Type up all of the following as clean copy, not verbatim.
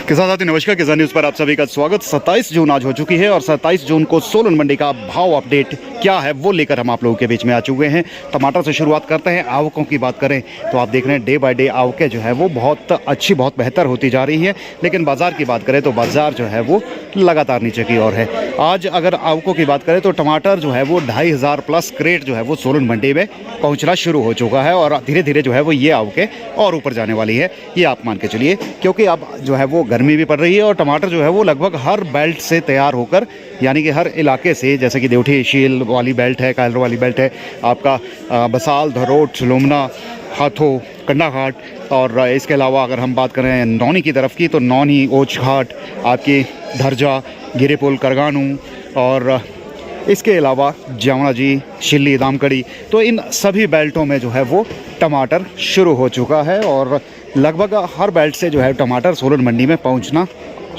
किसान साथी नमस्कार, किसान न्यूज़ पर आप सभी का स्वागत। 27 जून आज हो चुकी है और 27 जून को सोलन मंडी का भाव अपडेट क्या है वो लेकर हम आप लोगों के बीच में आ चुके हैं। टमाटर से शुरुआत करते हैं। आवकों की बात करें तो आप देख रहे हैं डे बाय डे आवकें जो है वो बहुत अच्छी, बहुत बेहतर होती जा रही है। लेकिन बाज़ार की बात करें तो बाज़ार जो है वो लगातार नीचे की ओर है। आज अगर आवकों की बात करें तो टमाटर जो है वो 2500 प्लस क्रेट जो है वो सोलन मंडी में पहुँचना शुरू हो चुका है और धीरे धीरे जो है वो ये आवकें और ऊपर जाने वाली है, ये आप मान के चलिए। क्योंकि अब जो है वो गर्मी भी पड़ रही है और टमाटर जो है वो लगभग हर बेल्ट से तैयार होकर, यानी कि हर इलाके से, जैसे कि देवठी शील वाली बेल्ट है, कायलर वाली बेल्ट है, आपका बसाल, धरोट, लुमना, हाथों, कंडाघाट, और इसके अलावा अगर हम बात करें नौनी की तरफ की तो नौनी, ओछ घाट, आपकी धरजा, गिरेपुल, करगानू, और इसके अलावा जावना जी, शिल्ली, दामकड़ी, तो इन सभी बेल्टों में जो है वो टमाटर शुरू हो चुका है और लगभग हर बेल्ट से जो है टमाटर सोलन मंडी में पहुंचना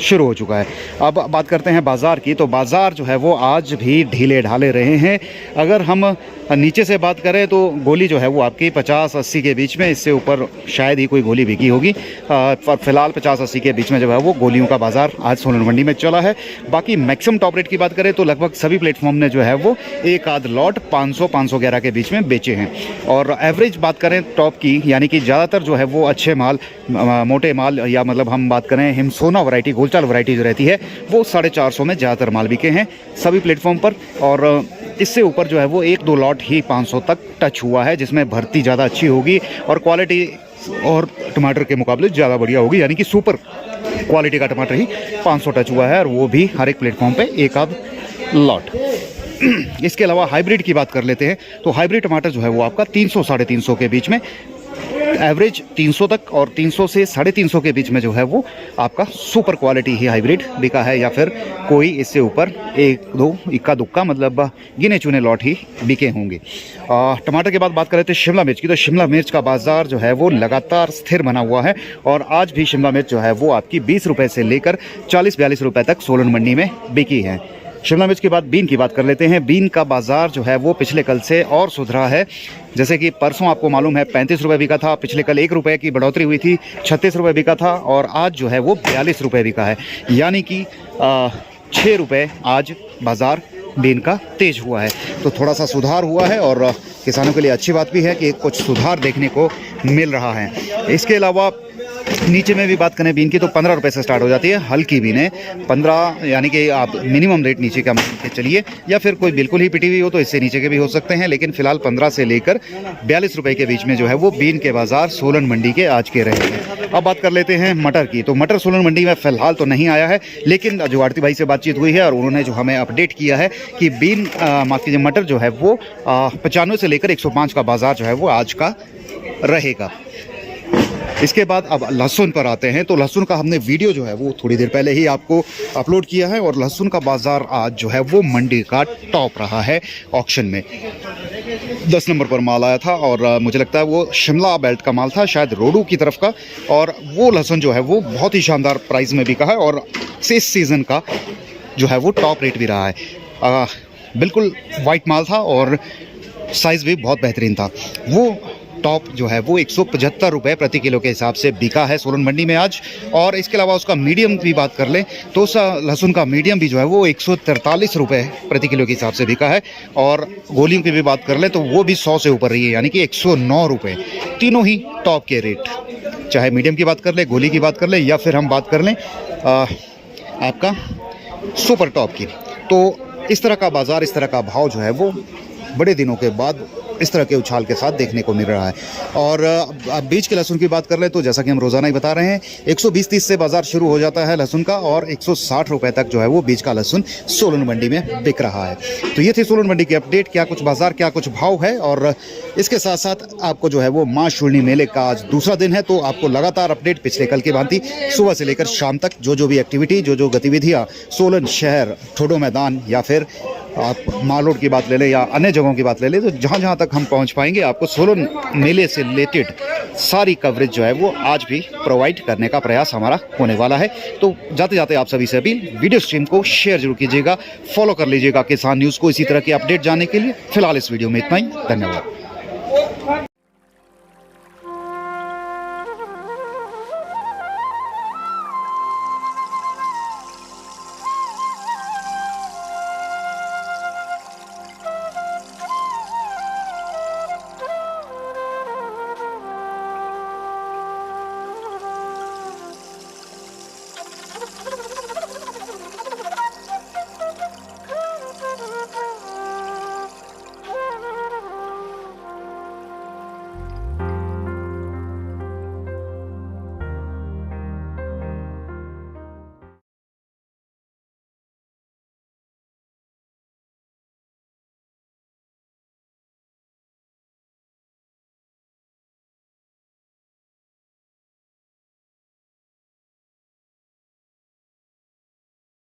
शुरू हो चुका है। अब बात करते हैं बाज़ार की, तो बाज़ार जो है वो आज भी ढीले ढाले रहे हैं। अगर हम नीचे से बात करें तो गोली जो है वो आपकी 50-80 के बीच में, इससे ऊपर शायद ही कोई गोली बिकी होगी। पर फिलहाल 50-80 के बीच में जो है वो गोलियों का बाज़ार आज सोलन मंडी में चला है। बाकी मैक्सिमम टॉप रेट की बात करें तो लगभग सभी प्लेटफॉर्म ने जो है वो एक आध लॉट 500-511 के बीच में बेचे हैं। और एवरेज बात करें टॉप की, यानी कि ज़्यादातर जो है वो अच्छे माल, मोटे माल, या मतलब हम बात करें हिमसोना वैरायटी, गोलचाल वैरायटी जो रहती है वो 450 में ज़्यादातर माल बिके हैं सभी प्लेटफॉर्म पर। और इससे ऊपर जो है वो 1-2 लॉट ही 500 तक टच हुआ है, जिसमें भर्ती ज़्यादा अच्छी होगी और क्वालिटी और टमाटर के मुकाबले ज़्यादा बढ़िया होगी, यानी कि सुपर क्वालिटी का टमाटर ही 500 टच हुआ है और वो भी हर एक प्लेटफॉर्म पे एक आध लॉट। इसके अलावा हाइब्रिड की बात कर लेते हैं तो हाइब्रिड टमाटर जो है वो आपका 300-350 के बीच में, एवरेज 300 तक, और 300 से 350 के बीच में जो है वो आपका सुपर क्वालिटी ही हाइब्रिड बिका है, या फिर कोई इससे ऊपर 1-2 इक्का दुक्का, मतलब गिने चुने लॉट ही बिके होंगे। टमाटर के बाद बात करें तो शिमला मिर्च की, तो शिमला मिर्च का बाज़ार जो है वो लगातार स्थिर बना हुआ है और आज भी शिमला मिर्च जो है वो आपकी 20 रुपये से लेकर 40-42 रुपये तक सोलन मंडी में बिकी है। शिमला मिर्च के बाद बीन की बात कर लेते हैं। बीन का बाज़ार जो है वो पिछले कल से और सुधरा है। जैसे कि परसों आपको मालूम है 35 रुपये बिका था, पिछले कल 1 रुपये की बढ़ोतरी हुई थी, 36 रुपये बिका था, और आज जो है वो 42 रुपये बिका है, यानी कि 6 रुपये आज बाज़ार बीन का तेज हुआ है। तो थोड़ा सा सुधार हुआ है और किसानों के लिए अच्छी बात भी है कि कुछ सुधार देखने को मिल रहा है। इसके अलावा नीचे में भी बात करें बीन की तो 15 रुपये से स्टार्ट हो जाती है हल्की बीन है, 15, यानी कि आप मिनिमम रेट नीचे का मान के चलिए, या फिर कोई बिल्कुल ही पिटी हुई हो तो इससे नीचे के भी हो सकते हैं, लेकिन फिलहाल 15 से लेकर 42 रुपये के बीच में जो है वो बीन के बाज़ार सोलन मंडी के आज के रहे हैं। अब बात कर लेते हैं मटर की, तो मटर सोलन मंडी में फ़िलहाल तो नहीं आया है, लेकिन जो आड़ती भाई से बातचीत हुई है और उन्होंने जो हमें अपडेट किया है कि बीन माफ कीजिए मटर जो है वो 95 से लेकर 105 का बाज़ार जो है वो आज का रहेगा। इसके बाद अब लहसुन पर आते हैं, तो लहसुन का हमने वीडियो जो है वो थोड़ी देर पहले ही आपको अपलोड किया है और लहसुन का बाज़ार आज जो है वो मंडी का टॉप रहा है। ऑक्शन में 10 नंबर पर माल आया था और मुझे लगता है वो शिमला बेल्ट का माल था, शायद रोडू की तरफ का, और वो लहसुन जो है वो बहुत ही शानदार प्राइस में बिका है और इस सीज़न का जो है वो टॉप रेट भी रहा है। बिल्कुल वाइट माल था और साइज़ भी बहुत बेहतरीन था। वो टॉप जो है वो 175 रुपये प्रति किलो के हिसाब से बिका है सोलन मंडी में आज। और इसके अलावा उसका मीडियम की बात कर लें तो उस लहसुन का मीडियम भी जो है वो 143 रुपये प्रति किलो के हिसाब से बिका है। और गोलियों की भी बात कर लें तो वो भी 100 से ऊपर रही है, यानी कि 109 रुपये। तीनों ही टॉप के रेट, चाहे मीडियम की बात कर लें, गोली की बात कर लें, या फिर हम बात कर लें आपका सुपर टॉप की। तो इस तरह का बाज़ार, इस तरह का भाव जो है वो बड़े दिनों के बाद इस तरह के उछाल के साथ देखने को मिल रहा है। और अब बीज के लहसुन की बात कर ले तो जैसा कि हम रोज़ाना ही बता रहे हैं 120-30 से बाज़ार शुरू हो जाता है लहसुन का और 160 रुपये तक जो है वो बीज का लहसुन सोलन मंडी में बिक रहा है। तो ये थी सोलन मंडी की अपडेट, क्या कुछ बाज़ार, क्या कुछ भाव है। और इसके साथ साथ आपको जो है वो माँ शूलिनी मेले का आज दूसरा दिन है, तो आपको लगातार अपडेट पिछले कल की भांति सुबह से लेकर शाम तक जो भी एक्टिविटी, जो गतिविधियाँ सोलन शहर, ठोडो मैदान, या फिर आप माल रोड की बात ले लें या अन्य जगहों की बात ले लें, तो जहाँ जहाँ तक हम पहुँच पाएंगे आपको सोलन मेले से रिलेटेड सारी कवरेज जो है वो आज भी प्रोवाइड करने का प्रयास हमारा होने वाला है। तो जाते जाते आप सभी से अपील, वीडियो स्ट्रीम को शेयर जरूर कीजिएगा, फॉलो कर लीजिएगा किसान न्यूज़ को इसी तरह की अपडेट जानने के लिए। फिलहाल इस वीडियो में इतना ही, धन्यवाद।